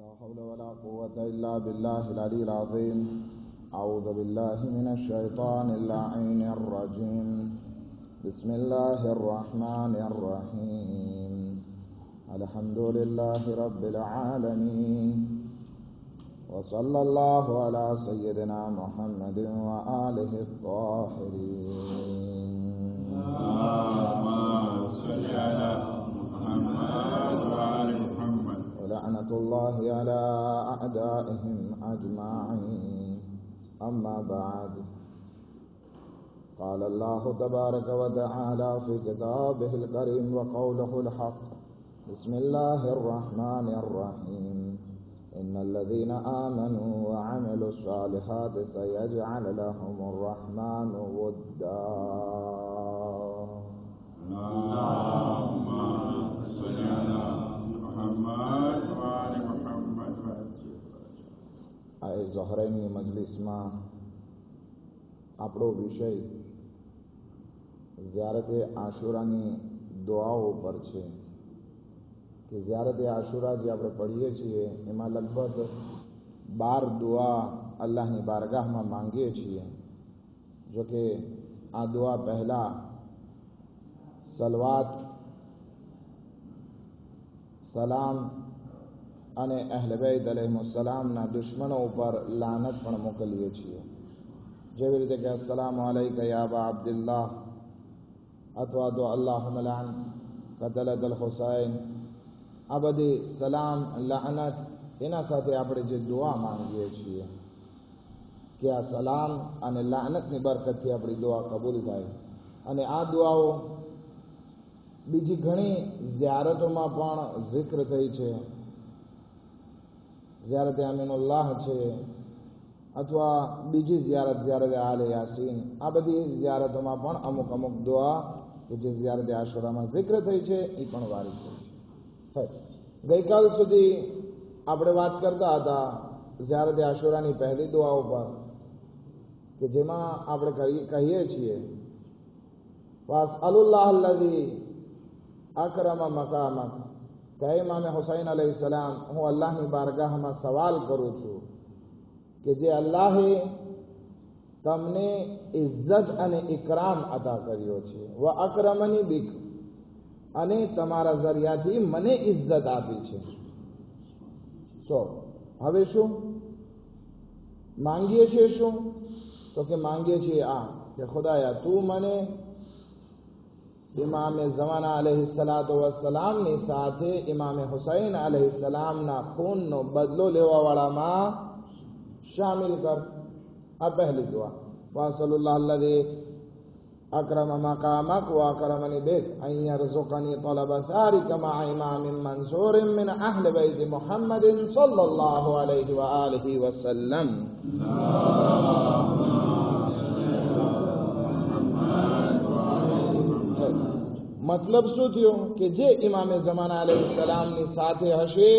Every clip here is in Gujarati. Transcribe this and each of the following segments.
لا حول ولا قوة إلا بالله العلي العظيم. أعوذ بالله من الشيطان اللعين الرجيم. بسم الله الرحمن الرحيم. الحمد لله رب العالمين، وصلى الله على سيدنا محمد وآله الطاهرين. اللهم صل على محمد وآل محمد. ولعنة الله على أعدائهم أجمعين. أما بعد، قال الله تبارك وتعالى في كتابه الكريم وقوله الحق. بسم الله الرحمن الرحيم. إن الذين آمنوا وعملوا الصالحات سيجعل لهم الرحمن ودا. اللهم صل على محمد وآل محمد. આ ઝહરાઈની મજલિસમાં આપણો વિષય ઝિયારતે આશુરાની દુઆઓ પર છે કે ઝિયારતે આશુરા જે આપણે પઢીએ છીએ એમાં લગભગ 12 દુઆ અલ્લાહની બારગાહમાં માંગીએ છીએ. જો કે આ દુઆ પહેલા સલવાત, સલામ અને અહલે બૈત અલૈહિસ્સલામના દુશ્મનો ઉપર લાનત પણ મોકલીએ છીએ. જેવી રીતે કે અસ્સલામુ અલૈકા યા અબા અબ્દુલ્લાહ, અથવા તો અલ્લાહુમ્મા લઅન કતલતલ હુસૈન. આ બધી સલામ, લાનત એના સાથે આપણે જે દુઆ માંગીએ છીએ કે આ સલામ અને લાનતની બરકતથી આપણી દુઆ કબૂલ થાય. અને આ દુઆઓ બીજી ઘણી ઝિયારતોમાં પણ zikr થઈ છે. ઝિયારતે અમીનુલ્લાહ છે, અથવા બીજી ઝિયારત આલે યાસીન. આ બધી ઝિયારતોમાં પણ અમુક દુઆ કે જે ઝિયારતે આશુરામાં zikr થઈ છે એ પણ વારિદ થઈ છે. ગઈકાલ સુધી આપણે વાત કરતા હતા ઝિયારતે આશુરાની પહેલી દુઆઓ પર, કે જેમાં આપણે કહીએ છીએ વઅસઅલુલ્લાહ અલ્લઝી અકરમા મકામક, કે ઇમામે હુસૈન અલૈહિસ્સલામ, હું અલ્લાહની બારગાહમાં સવાલ કરું છું કે જે અલ્લાહે તમને ઇજ્જત અને ઇકરામ અતા કર્યો છે, વ અકરમની બિક, અને તમારા જરિયાથી મને ઇજ્જત આપી છે. તો હવે શું માંગીએ છીએ? શું તો કે માંગીએ છીએ આ કે ખુદાયા તું મને ઇમામે ઝમાના અલૈહિસ્સલાતુ વસ્સલામની સાથે ઇમામે હુસૈન અલૈહિસ્સલામના ખૂનનો બદલો લેવાવાળામાં શામિલ કર. આ પહેલી દુઆ. વઅસઅલુલ્લાહ અલ્લઝી અકરમ મકામક વ અકરમની બિક અન યરઝુકની તલબ સારિક મઅ ઇમામિન મંસૂરિન મિન અહli બૈત મુહમ્મદિન સલ્લલ્લાહુ અલૈહિ વ આલિહિ વસલ્લમ. મતલબ શું થયું કે જે ઇમામે ઝમાના અલૈહિસ્સલામની સાથે હશે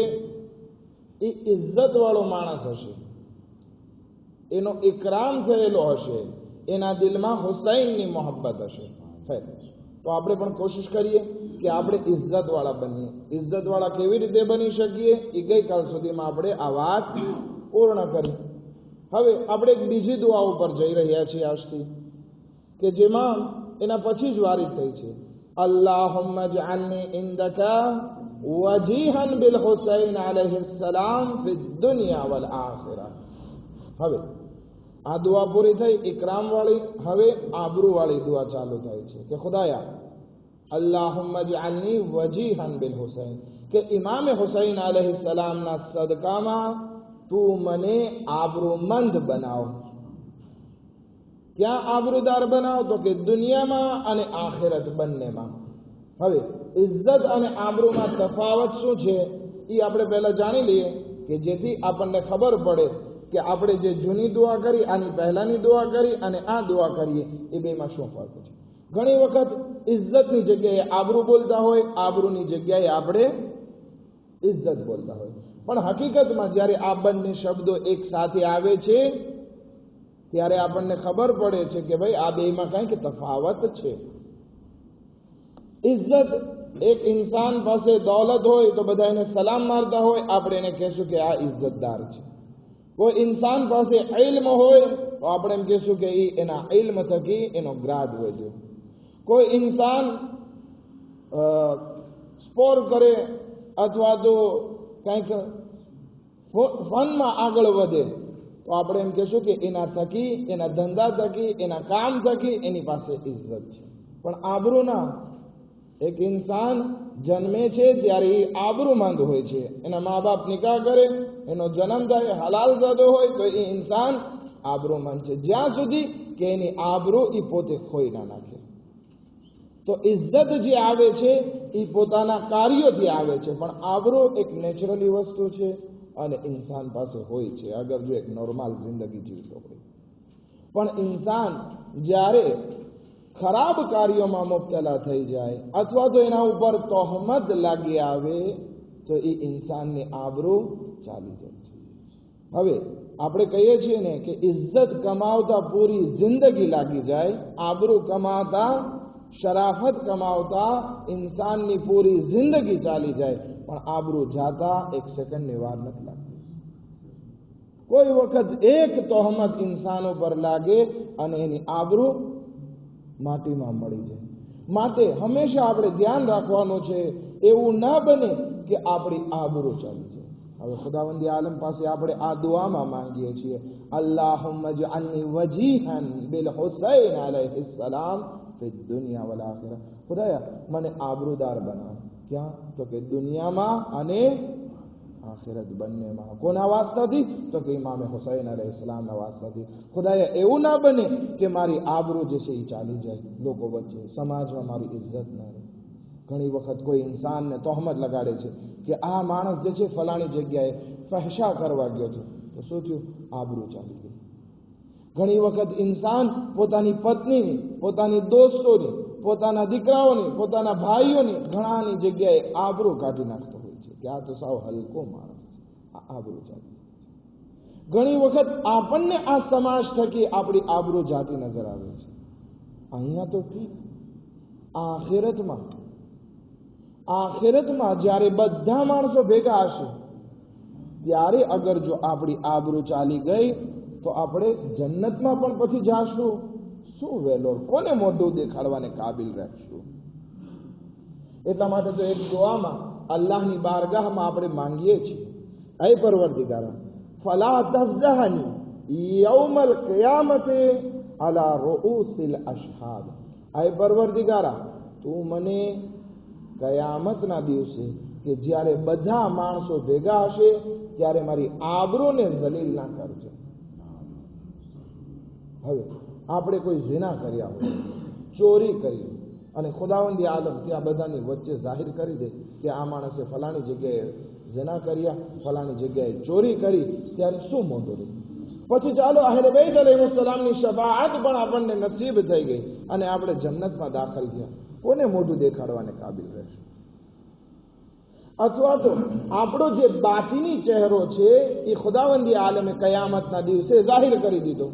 એ ઇજ્જત વાળો માણસ હશે, એનો ઇકરામ થયેલો હશે, એના દિલમાં હુસૈનની મોહબ્બત હશે. તો આપણે પણ કોશિશ કરીએ કે આપણે ઇજ્જત વાળા બનીએ. ઇજ્જત વાળા કેવી રીતે બની શકીએ એ ગઈકાલ સુધીમાં આપણે આ વાત પૂર્ણ કરી. હવે આપણે એક બીજી દુઆ ઉપર જઈ રહ્યા છીએ આજથી, કે જેમાં એના પછી જ વારિદ થઈ છે અલ્લાહુમ્મા જઅલની ઇન્દકા વજીહન બિલ હુસૈન અલૈહિસ્સલામ ફિદ દુનિયા વલ આખિરા. હવે આ દુઆ પૂરી થઈ ઇકરામ વાળી. હવે આબરૂ વાળી દુઆ ચાલુ થાય છે કે ખુદાયા અલ્લાહુમ્મા જઅલની વજીહન બિલ હુસૈન, કે ઇમામે હુસૈન અલૈહિસ્સલામના સદકામાં તું મને આબરૂમંદ બનાવ. ક્યાં આબરૂદાર બનાવ? તો કે દુનિયામાં અને આખિરત બંનેમાં. હવે ઇજ્જત અને આબરૂમાં તફાવત શું છે એ આપણે પહેલા જાણી લઈએ, કે જેથી આપણને ખબર પડે કે આપણે જે જૂની દુઆ કરી, આની પહેલાની દુઆ કરી અને આ દુઆ કરીએ એ બેમાં શું ફરક છે. ઘણી વખત ઇજ્જતની જગ્યાએ આબરૂ બોલતા હોય, આબરૂની જગ્યાએ આપણે ઇજ્જત બોલતા હોય, પણ હકીકતમાં જ્યારે આ બંને શબ્દો એક સાથે આવે છે ત્યારે આપણને ખબર પડે છે કે ભાઈ આ બેમાં કંઈક તફાવત છે. ઇજ્જત એક ઇન્સાન પાસે દોલત હોય તો બધા એને સલામ મારતા હોય, આપણે એને કહેશું કે આ ઇજ્જતદાર છે. કોઈ ઇન્સાન પાસે ઇલ્મ હોય તો આપણે એમ કહેશું કે એના ઇલ્મ થકી એનો ગ્રાડ વધ્યો. કોઈ ઇન્સાન સ્પોર કરે અથવા તો કંઈક ફનમાં આગળ વધે તો આપણે એમ કહેશું કે એના થકી, એના ધંધા થકી, એના કામ થકી એની પાસે ઇજ્જત છે. પણ આબરૂ ના. એક ઇન્સાન જન્મે છે ત્યારે એ આબરૂમંદ હોય છે. એના મા બાપ નિકાહ કરે, એનો જન્મ થાય, હલાલ ઝાદો હોય તો એ ઇન્સાન આબરૂમંદ છે, જ્યાં સુધી કે એની આબરૂ એ પોતે ખોઈ ના નાખે. તો ઇજ્જત જે આવે છે એ પોતાના કાર્યોથી આવે છે, પણ આબરૂ એક નેચરલી વસ્તુ છે અને ઇન્સાન પાસે હોય છે અગર જો એક નોર્મલ જિંદગી જીવતો હોય. પણ ઇન્સાન જ્યારે ખરાબ કાર્યોમાં મુબતલા થઈ જાય અથવા તો એના ઉપર તોહમત લાગી આવે તો એ ઇન્સાનની આબરૂ ચાલી જાય છે. હવે આપણે કહીએ છીએ ને કે ઇજ્જત કમાવતા પૂરી જિંદગી લાગી જાય, આબરૂ કમાતા, શરાફત કમાવતા ઇન્સાનની પૂરી જિંદગી ચાલી જાય, પણ આબરૂ જાતા એક સેકન્ડની વાર નથી લાગતી. કોઈ વખત એક તોહમત ઇન્સાનો પર લાગે અને એની આબરૂ માટીમાં મળી જાય. માટે હંમેશા આપણે ધ્યાન રાખવાનું છે એવું ના બને કે આપણી આબરૂ ચાલી જાય. હવે ખુદાવંદી આલમ પાસે આપણે આ દુઆમાં માંગીએ છીએ, અલ્લાહુમ્મા જઅલની વજીહન બિલ હુસૈન અલૈહિ સલામ ફિ દુનિયા વલ આખિરા. ખુદાયા મને આબરૂદાર બનાવ. ક્યાં? તો કે દુનિયામાં અને આખિરત બંનેમાં. કોના વાસ્તાથી? તો કે ઇમામ હુસૈન અલૈહિસ્સલામના વાસ્તાથી. ખુદાયા એવું ના બને કે મારી આબરૂ જે છે એ ચાલી જાય લોકો વચ્ચે, સમાજમાં મારી ઇજ્જત ના રહે. ઘણી વખત કોઈ ઇન્સાનને તોહમત લગાડે છે કે આ માણસ જે છે ફલાણી જગ્યાએ ફહેશા કરવા ગયો હતો, તો શું થયું? આબરૂ ચાલી ગઈ. ઘણી વખત ઇન્સાન પોતાની પત્નીની, પોતાની દોસ્તોની, પોતાના દીકરાઓની, પોતાના ભાઈઓની ઘણાની જગ્યાએ આબરૂ કાઢી નાખતો હોય છે કે આ તો સાવ હલકો માણસ છે, આ આબરૂ ચાલી. ઘણી વખત આપણને આ સમાજ થકી આપણી આબરૂ જાતી નજર આવે છે. અહીંયા તો ઠીક, આખિરતમાં જ્યારે બધા માણસો ભેગા હશે ત્યારે અગર જો આપણી આબરૂ ચાલી ગઈ તો આપણે જન્નતમાં પણ પછી જાશું. શું વેલોર, કોને મોઢું દેખાડવાને કાબિલ રહેશું? એટલા માટે તો એક દુઆમાં અલ્લાહની બારગાહમાં આપણે માંગીએ છીએ, હે પરવરદિગારા, ફલા તફઝહની યૌમલ કિયામતે અલા રૂઉસિલ અશહાદ. હે પરવરદિગારા, તું મને કયામતના દિવસે કે જ્યારે બધા માણસો ભેગા હશે ત્યારે મારી આબરૂને જલીલ ના કરજો. હવે આપણે કોઈ ઝિના કર્યા હોય, ચોરી કરી, અને ખુદાવંદી આલમ ત્યાં બધાની વચ્ચે જાહેર કરી દે કે આ માણસે ફલાણી જગ્યાએ ઝિના કર્યા, ફલાણી જગ્યાએ ચોરી કરી, ત્યારે શું મોટું રહે? પછી ચાલો અહેલે બેત અલૈહિસ્સલામની શફાઅત પણ આપણને નસીબ થઈ ગઈ અને આપણે જન્નતમાં દાખલ થયા. કોને મોઢું દેખાડવાને કાબિલ રહેશે? અથવા તો આપણો જે બાતીની ચહેરો છે એ ખુદાવંદી આલમે કયામતના દિવસે જાહેર કરી દીધો.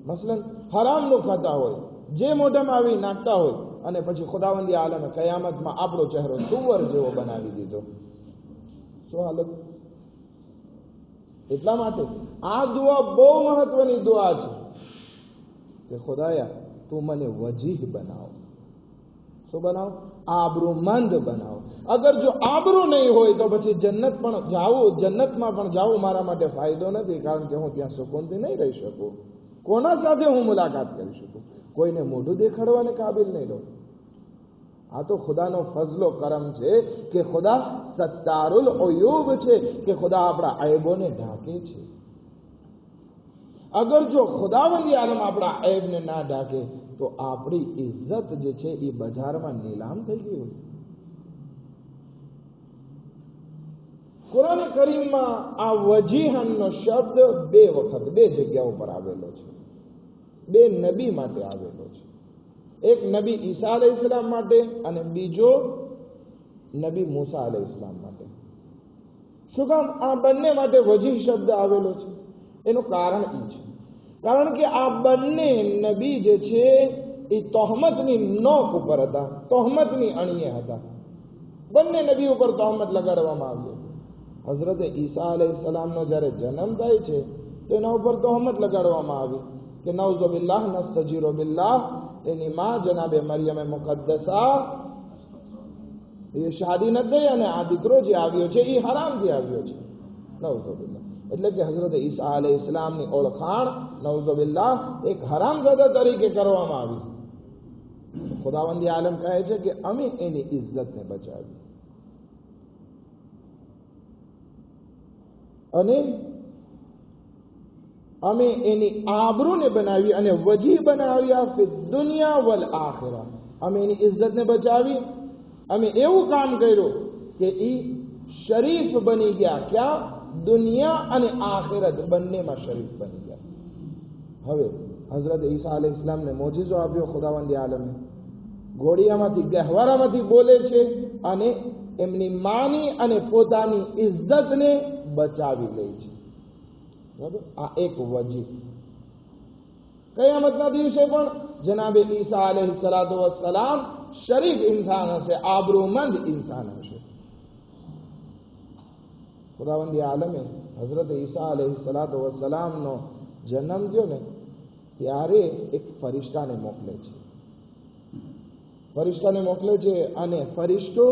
મસલન હરામનું ખાતા હોય, જે મોઢામાં આવી નાખતા હોય, અને પછી ખુદાવંદી આલમે કયામતમાં આપણો ચહેરો સુવર જેવો બનાવી દીધો. શું હાલત? એટલા માટે આ દુઆ બહુ મહત્વની દુઆ છે કે ખુદાયા તું મને વજીહ બનાવ. શું બનાવ? આબરૂમંદ બનાવ. અગર જો આબરૂ નહીં હોય તો પછી જન્નતમાં પણ જાવું મારા માટે ફાયદો નથી, કારણ કે હું ત્યાં સુકૂનથી નહીં રહી શકું. કોના સાથે હું મુલાકાત કરી શકું? કોઈને મોઢું દેખાડવાને કાબિલ નહીં રહું. આ તો ખુદાનો ફઝલો કરમ છે કે ખુદા સત્તારુલ ઉયુબ છે, કે ખુદા આપણા આયબોને ઢાંકે છે. અગર જો ખુદાવંદી આલમ આપણા આયબને ના ઢાંકે તો આપણી ઇજ્જત જે છે એ બજારમાં નીલામ થઈ ગઈ હોય. કુરાન કરીમમાં આ વજીહનનો શબ્દ બે વખત બે જગ્યાઓ પર આવેલો છે. બે નબી માટે આવેલો છે. એક નબી ઈસા અલૈહિસ્સલામ માટે અને બીજો નબી મૂસા અલૈહિસ્સલામ માટે. શું કામ આ બંને માટે વજીહ શબ્દ આવેલો છે? એનું કારણ એ છે કારણ કે આ બંને નબી જે છે એ તહોમતની નોક ઉપર હતા, તહોમતની અણીએ હતા. બંને નબી ઉપર તહોમત લગાડવામાં આવી. હઝરતે ઈસા અલૈહિસ્સલામનો જ્યારે જન્મ થાય છે તો એના ઉપર તહોમત લગાડવામાં આવી કે નઉઝુ બિલ્લાહ નસ્તજીરુ બિલ્લાહ, એની માં જનાબે મરિયમે મુકદ્દસા એ શાદી ન થઈ અને આ દીકરો જે આવ્યો છે એ હરામથી આવ્યો છે. નઉઝુ બિલ્લાહ એટલે કે હઝરત ઈસા અલૈહિસ્સલામની ઓળખાણ નઉઝુ બિલ્લાહ એક હરામઝાદા તરીકે કરવામાં આવી. ખુદાવંદી આલમ કહે છે કે અમે એની ઇજ્જતને બચાવી અને અમે એની આબરૂને બનાવી અને વજી બનાવ્યા ફિ દુનિયા વલ આખિરા. અમે એની ઇજ્જતને બચાવી, અમે એવું કામ કર્યું કે એ શરીફ બની ગયા. ક્યાં? દુનિયા અને આખિરત બંનેમાં શરીફ બની ગયા. હવે હઝરત ઈસા અલૈહિસ્સલામને મોજીઝો આપ્યો ખુદાવંદી આલમે. ઘોડિયામાંથી ગહેવારામાંથી બોલે છે અને એમની માની અને પોતાની ઇજ્જતને બચાવી લે છે. બરાબર, આ એક વજી. કયામતના દિવસે પણ જનાબે ઈસા અલૈહિસ્સલાતુ વસ્સલામ શરીફ ઇન્સાન હશે, આબરૂમંદ ઇન્સાન હશે. ખુદાવંદી આલમે હઝરત ઈસા અલૈહિસ્સલાતુ વસ્સલામનો જન્મ થયો ને ત્યારે એક ફરિશ્તાને મોકલે છે. ફરિશ્તાને મોકલે છે અને ફરિશ્તો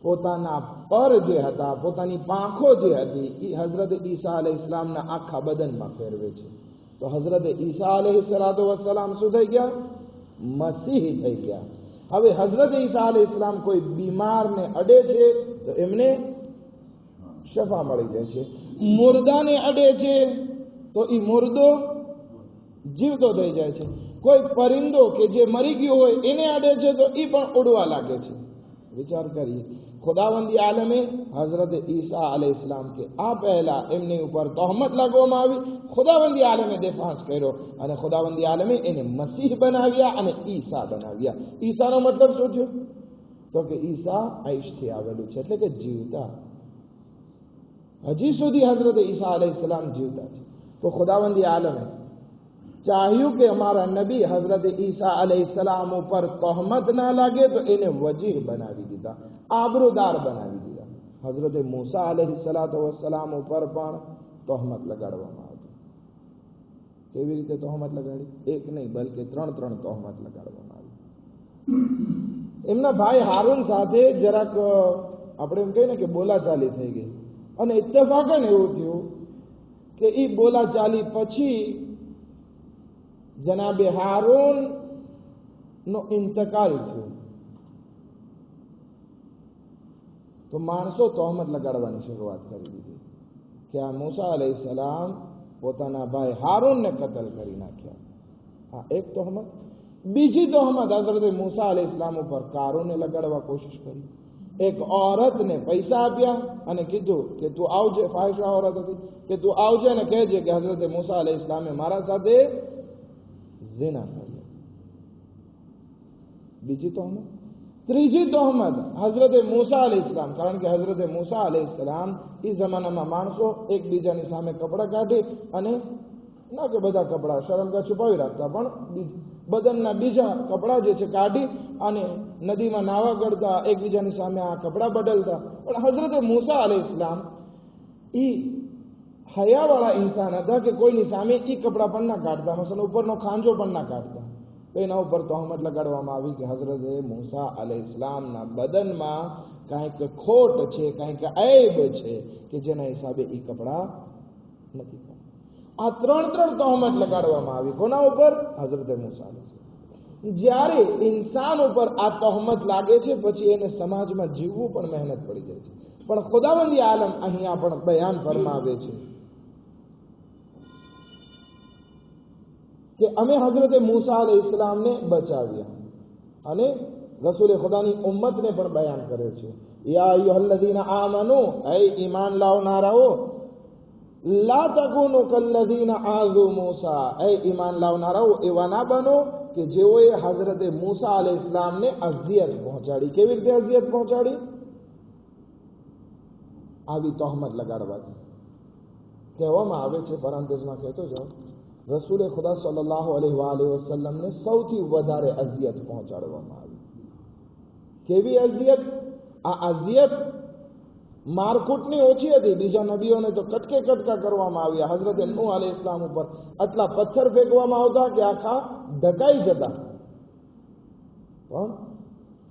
પોતાના પર જે હતા, પોતાની પાંખો જે હતી એ હઝરત ઈસા અલૈહિસ્સલામના આખા બદનમાં ફેરવે છે. તો હઝરત ઈસા અલૈહિસ્સલાતુ વસ્સલામ શું થઈ ગયા? મસીહ થઈ ગયા. હવે હઝરત ઈસા અલૈહિસ્સલામ કોઈ બીમારને અડે છે તો એમને શફા મળી જાય છે. મુર્દાને અડે છે તો એ મુર્દો જીવતો થઈ જાય છે. કોઈ પરિંદો કે જે મરી ગયો હોય એને અડે છે તો એ પણ ઉડવા લાગે છે. વિચાર કરીએ, ખુદાવંદી આલમે હઝરત ઈસા અલૈહિસ્સલામ કે આ પહેલા એમની ઉપર તહોમત લાગવામાં આવી, ખુદાવંદી આલમે દેફાંસ કર્યો અને ખુદાવંદી આલમે એને મસીહ બનાવ્યા અને ઈસા બનાવ્યા. ઈસાનો મતલબ શું થયો? તો કે ઈસા આઈશથી આવેલું છે, એટલે કે જીવતા. હજી સુધી હઝરત ઈસા અલૈહિસ્સલામ જીવતા છે. તો ખુદાવંદી આલમે ચાહ્યું કે અમારા નબી હઝરત ઈસા અલૈહિસ્સલામ ઉપર તહોમત ના લાગે તો એને વજીહ બનાવી દીધા, આબરૂદાર બનાવી દીધા. હઝરત મૂસા અલૈહિસ્સલાતુ વસ્સલામ ઉપર પણ તહોમત લગાડવામાં આવી. કેવી રીતે તહોમત લગાડી? એક નહીં બલકે ત્રણ તહોમત લગાડવામાં આવી. એમના ભાઈ હારૂન સાથે જરાક આપણે એમ કહીએ ને કે બોલાચાલી થઈ ગઈ અને ઇત્તફાકન એવું થયું કે એ બોલાચાલી પછી જનાબે હારૂન નો ઇંતકાલ થયો. તો માણસો તહોમત લગાડવાની શરૂઆત કરી દીધી કે આ મૂસા અલૈહિસ્સલામ પોતાના ભાઈ હારૂનને કતલ કરી નાખ્યા. આ એક તહોમત. બીજી તહોમત હઝરત મૂસા અલૈહિસ્સલામ ઉપર કારૂને લગાડવા કોશિશ કરી. એક औरतને પૈસા આપ્યા અને કીધું કે તું આવજે, ફાહિશા औरत હતી, કે તું આવજે અને કહેજે કે હઝરત મૂસા અલૈહિસ્સલામે મારા સાથે ઝિના કર્યો. બીજી તહોમત. ત્રીજી તહોમત હઝરત મૂસા અલૈહિસ્સલામ, કારણ કે હઝરત મૂસા અલૈહિસ્સલામ એ જમાનામાં માણસો એકબીજાની સામે કપડાં કાઢી અને ના કે બધા કપડાં શરમગાહ છુપાવી રાખતા, પણ બદનના બીજા કપડાં જે છે કાઢી અને નદીમાં નાવા કરતા, એકબીજાની સામે આ કપડાં બદલતા. પણ હઝરત મૂસા અલૈહિસ્સલામ એ હયાવાળા ઇન્સાન હતા કે કોઈની સામે એ કપડાં પણ ના કાઢતા, મસલન ઉપરનો ખાંજો પણ ના કાઢતા. તો એના ઉપર તહોમત લગાડવામાં આવી કે હઝરત મૂસા અલૈહિસ્સલામના બદનમાં કાંઈક ખોટ છે, કાંઈક ઐબ છે કે જેના હિસાબે એ કપડાં નથી કાઢતા. આ ત્રણ તહોમત લગાડવામાં આવી. કોના ઉપર? હઝરત મૂસા અલૈહિસ્સલામ. જ્યારે ઇન્સાન ઉપર આ તહોમત લાગે છે પછી એને સમાજમાં જીવવું પણ મહેનત પડી જાય છે. પણ ખુદાવંદી આલમ અહીંયા પણ બયાન ફરમાવે છે કે અમે હઝરત મૂસા અલૈહિસ્સલામને બચાવ્યા અને રસૂલે ખુદાની ઉમ્મતને પણ બયાન કરે છે. યા અય્યુહલ્લઝીના આમનુ, એ ઈમાન લાવનારાઓ, લા તકુનુ કલ્લઝીના આઝુ મૂસા, એ ઈમાન લાવનારાઓ એવા ના બનો કે જેઓએ હઝરત મૂસા અલૈહિસ્સલામને અઝિયત પહોંચાડી. કેવી રીતે અઝિયત પહોંચાડી? આવી તહોમત લગાડવાથી. કહેવામાં આવે છે, પેરેન્થેસિસમાં કહેતો જાઓ, રસૂલે ખુદા સલ્લલ્લાહુ અલૈહિ વસલ્લમને સૌથી વધારે અઝિયત પહોંચાડવામાં આવી. કેવી અઝિયત? આ અઝિયત મારકુટની ઓછી હતી. બીજા નબીઓને તો કટકે કટકા કરવામાં આવ્યા. હઝરત નૂહ અલૈહિસ્સલામ ઉપર આટલા પથ્થર ફેંકવામાં આવતા કે આખા ઢકાઈ જતા. પણ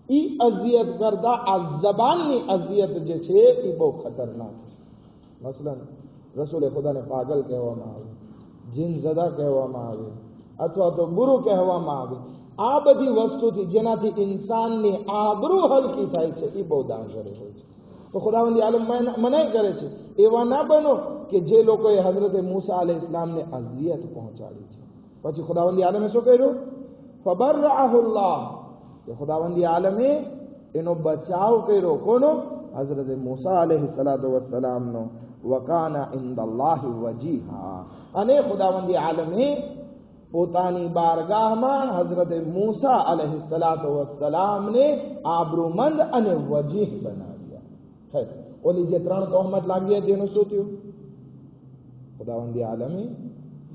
ઈ અઝિયત કરતા આ જબાનની અઝિયત જે છે એ બહુ ખતરનાક છે. મસલન રસૂલે ખુદાને પાગલ કહેવામાં આવે, જીનઝદા કહેવામાં આવે, અથવા તો ગુરુ કહેવામાં આવે. આ બધી વસ્તુથી જેનાથી ઇન્સાનની આબરૂ હલકી થાય છે એ બહુ દાણશરે હોય છે. તો ખુદાવંદી આલમ મનાઈ કરે છે એવા ના બનો કે જે લોકોએ હઝરત મૂસા અલૈહિસ્સલામને અઝિયત પહોંચાડી છે. પછી ખુદાવંદી આલમે શું કર્યું? ફબરઅહુલ્લાહ, કે ખુદાવંદી આલમે એનો બચાવ કર્યો. કોનો? હઝરત મૂસા અલૈહિસ્સલામનો. વકાના ઇન્દલ્લાહી વજીહા, અને ખુદાવંદી આલમે પોતાની બારગાહમાં હઝરત મૂસા અલૈહિસ્સલામને આબરૂમંદ અને વજીહ બનાવ્યા. ઓલી જે 3 તહોમત લાગી હતી એનું શું થયું? ખુદાવંદી આલમે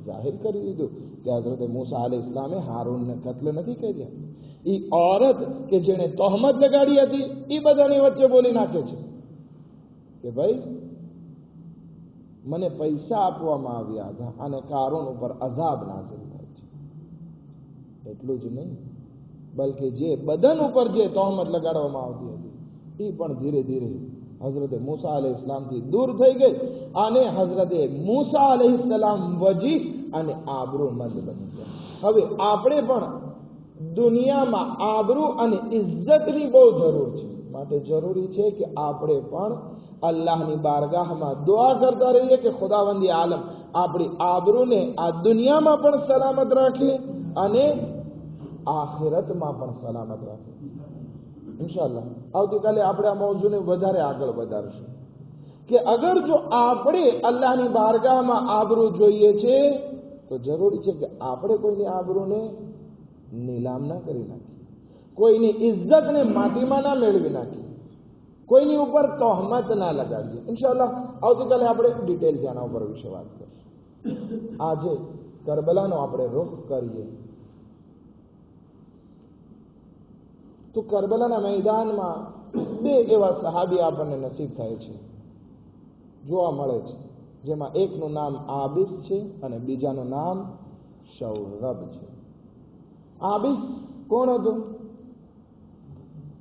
જાહેર કરી દીધું કે હઝરત મૂસા અલૈહિસ્સલામે હારૂનને કત્લ નથી કર્યા. એ औरत કે જેણે તહોમત લગાડી હતી એ બધાની વચ્ચે બોલી નાખે છે કે ભાઈ મને પૈસા આપવામાં આવ્યા હતા અને કારૂન ઉપર અઝાબ નાઝિલ થાય છે. એટલું જ નહીં, બલકે જે બદન ઉપર જે તહોમત લગાડવામાં આવતી હતી એ પણ ધીરે ધીરે હઝરત મૂસા અલૈહિસ્સલામથી દૂર થઈ ગઈ અને હઝરત મૂસા અલૈહિસ્સલામ વજીહ અને આબરૂમંદ બની ગયા. હવે આપણે પણ દુનિયામાં આબરૂ અને ઇજ્જતની બહુ જરૂર છે. માટે જરૂરી છે કે આપણે પણ અલ્લાહની બારગાહમાં દુઆ કરતા રહીએ કે ખુદાવંદી આલમ આપણી આબરૂને આ દુનિયામાં પણ સલામત રાખે અને આખિરતમાં પણ સલામત રાખે. ઇન્શાઅલ્લાહ આવતીકાલે આપણે આ મૌજૂને વધારે આગળ વધારશું કે અગર જો આપણે અલ્લાહની બારગાહમાં આબરૂ જોઈએ છે તો જરૂરી છે કે આપણે કોઈની આબરૂને નીલામ ના કરી નાખીએ, કોઈની ઇજ્જતને માટીમાં ના મેળવી નાખીએ, કોઈની ઉપર તહોમત ના લગાડીએ. ઇન્શાઅલ્લાહ આવતીકાલે આપણે ડિટેલથી આના ઉપર વિશે વાત કરીશું. આજે કરબલાનો આપણે રૂખ કરીએ તો કરબલાના મેદાનમાં 2 એવા સહાબી આપણને નસીબ થાય છે, જોવા મળે છે, જેમાં એકનું નામ આબિસ છે અને બીજાનું નામ શૌરબ છે. આબિસ કોણ હતું?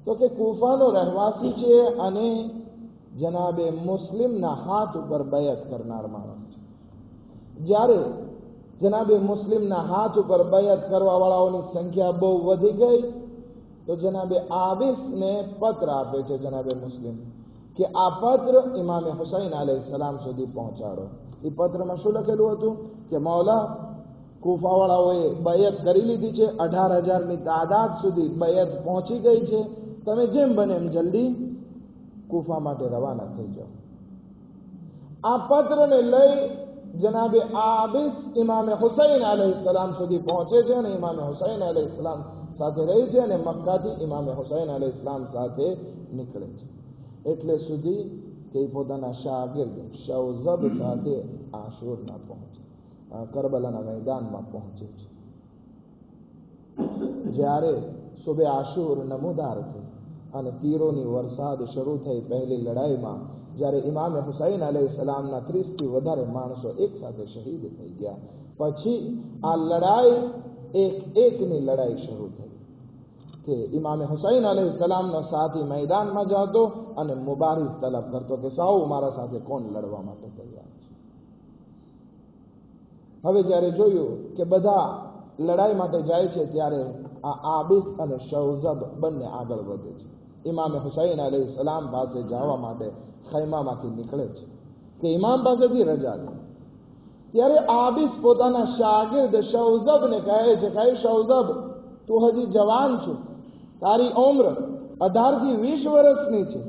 તો કે કૂફાનો રહેવાસી છે અને જનાબે મુસ્લિમના હાથ ઉપર બયત કરનાર માણસ છે. જ્યારે જનાબે મુસ્લિમના હાથ ઉપર બયત કરવા વાળાઓની સંખ્યા બહુ વધી ગઈ તો જનાબે આબિસને પત્ર આપે છે જનાબે મુસ્લિમ કે આ પત્ર ઇમામે હુસૈન અલૈહિસ્સલામ સુધી પહોંચાડો. એ પત્રમાં શું લખેલું હતું કે મૌલા, કૂફાવાળાઓએ બયત કરી લીધી છે, 18,000ની તાદાદ સુધી બયત પહોંચી ગઈ છે, તમે જેમ બને એમ જલ્દી કૂફા માટે રવાના થઈ જાઓ. આ પત્રને લઈ જનાબે આબિસ ઇમામે હુસૈન અલૈહિસ્સલામ સુધી પહોંચે છે અને ઇમામે હુસૈન અલૈહિસ્સલામ સાથે રહી છે અને મક્કાથી ઇમામે હુસૈન અલૈહિસ્સલામ સાથે નીકળે છે. એટલે સુધી કે પોતાના શાગિર્દ શૌઝબ સાથે આશુરના પહોંચે, કરબલાના મેદાનમાં પહોંચે છે. જ્યારે સુબે આશુર નમૂદાર થઈ અને તીરોની વરસાદ શરૂ થઈ પહેલી લડાઈમાં જ્યારે ઇમામે હુસૈન અલૈહિસ્સલામના 30થી વધારે માણસો એક સાથે શહીદ થઈ ગયા, પછી આ લડાઈ એકની લડાઈ શરૂ થઈ કે ઇમામે હુસૈન અલૈહિસ્સલામનો સાથી મેદાનમાં જતો અને મુબારિઝ તલબ કરતો કે સાવ મારા સાથે કોણ લડવા માટે તૈયાર છે. હવે જ્યારે જોયું કે બધા લડાઈ માટે જાય છે ત્યારે આ આબિસ અને શૌઝબ બંને આગળ વધે છે. ઇમામે હુસૈન અલૈહિસ્સલામ પાસે જવા માટે ખૈમામાંથી નીકળે છે કે ઇમામ પાસેથી રજા લે. ત્યારે આબિસ પોતાના શાગિર્દ શૌઝબને કહે છે કે શૌઝબ, તું હજી જવાન છું, તારી ઉંમર 18થી 20 વર્ષની છે,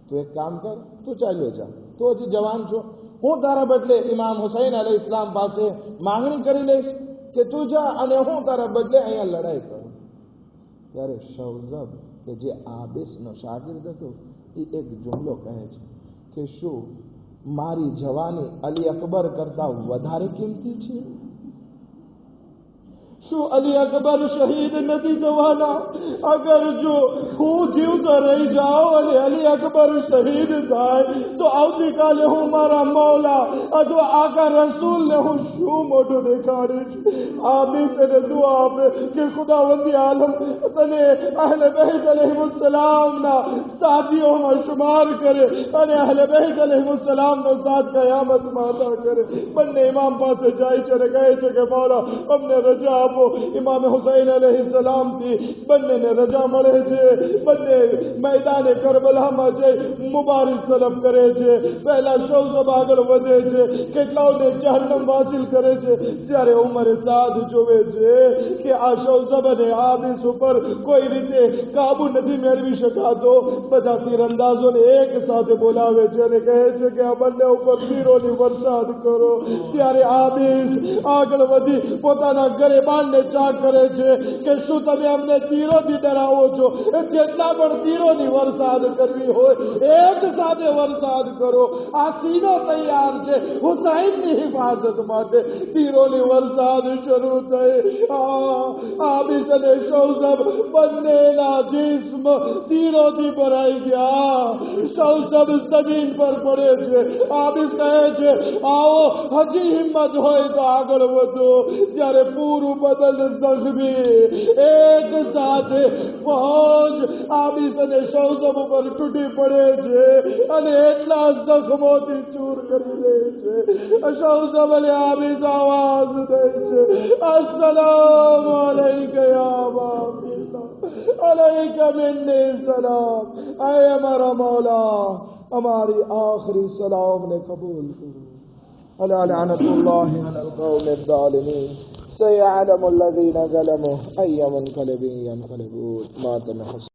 તું એક કામ કર, તું ચાલ્યો જા, તું હજી જવાન છો, હું તારા બદલે ઇમામ હુસૈન અલૈહિસ્સલામ પાસે માંગણી કરી લઈશ કે તું જા અને હું તારા બદલે અહીંયા લડાઈ કરું. ત્યારે શૌઝબ કે જે આબિસનો શાગિર્દ હતો એ એક જુમલો કહે છે કે શું મારી જવાની અલી અકબર કરતા વધારે કિંમતી છે? शो अली अकबर शहीद नदी जवाना अगर जो हूँ जीव तो रही जाओ अली अली अकबर शहीद थाय तो आवती काले हूँ मारा मौला अथवा आका रसूल ने हूँ शू मोटो दिखाड़ी आमी तेरे दुआ पे कि खुदावंदी आलम तने अहले बैत अलैहिमुस्सलाम ना साथियों में शुमार करे अने अहले बैत अलैहिमुस्सलाम नो साथ कयामत माता करे बन्ने इमाम पास जाई चले गए के मौला हमने रजा इमाम हुसैन अलैहिस्सलाम थी बन्ने ने रजा मळे छे बन्ने मैदान करबला में जई मुबारक तलब करे छे पहला शौसब आगळ वधे छे કેટલાઓને જહન્નમ વાસિલ કરે છે જ્યારે ઉમર સાદ જોવે છે કે આ શૌસબ અને આબિસ ઉપર કોઈ રીતે કાબુ નથી મેળવી શકાતો બધા તીરંદાજોને એક સાથે બોલાવે છે અને કહે છે કે આ બંને ઉપર તીરોની વરસાદ કરો ત્યારે આબિસ આગળ વધી પોતાના ગરેબાનને ચાક કરે છે કે શું તમે અમને તીરોથી ડરાવો છો જેટલા પણ તીરોની વરસાદ કરવી હોય એક સાથે વરસાદ કરો આ સીનો તૈયાર છે હુસૈનની હિફાજત માટે તીરોની વરસાદ શરૂ થઈ આબિસ અને શૌસબ બંનેના જિસ્મ તીરોથી ભરાઈ ગયા શૌસબ જમીન પર પડે છે આબિસ કહે છે આવો હજી હિંમત હોય તો આગળ વધો જ્યારે પૂરું બદલ જખ્મી એક સાથે પહોંચ આબિસ અને શૌસબ ઉપર તૂટી પડે છે અને એટલા જખ્મોથી ચૂર કરી દે છે શૌસબ અને આબિસ આવાજ દે છે अस्सलाम अलैका या बाबा अलैका मिन्नी सलाम ऐ हमारा मौला हमारी आखिरी सलाम ने कबूल करो अला लअनतुल्लाहि अलल कौमिज़ ज़ालिमीन सयअलमु الذين ظلموا أي منقلب ينقلبون मातम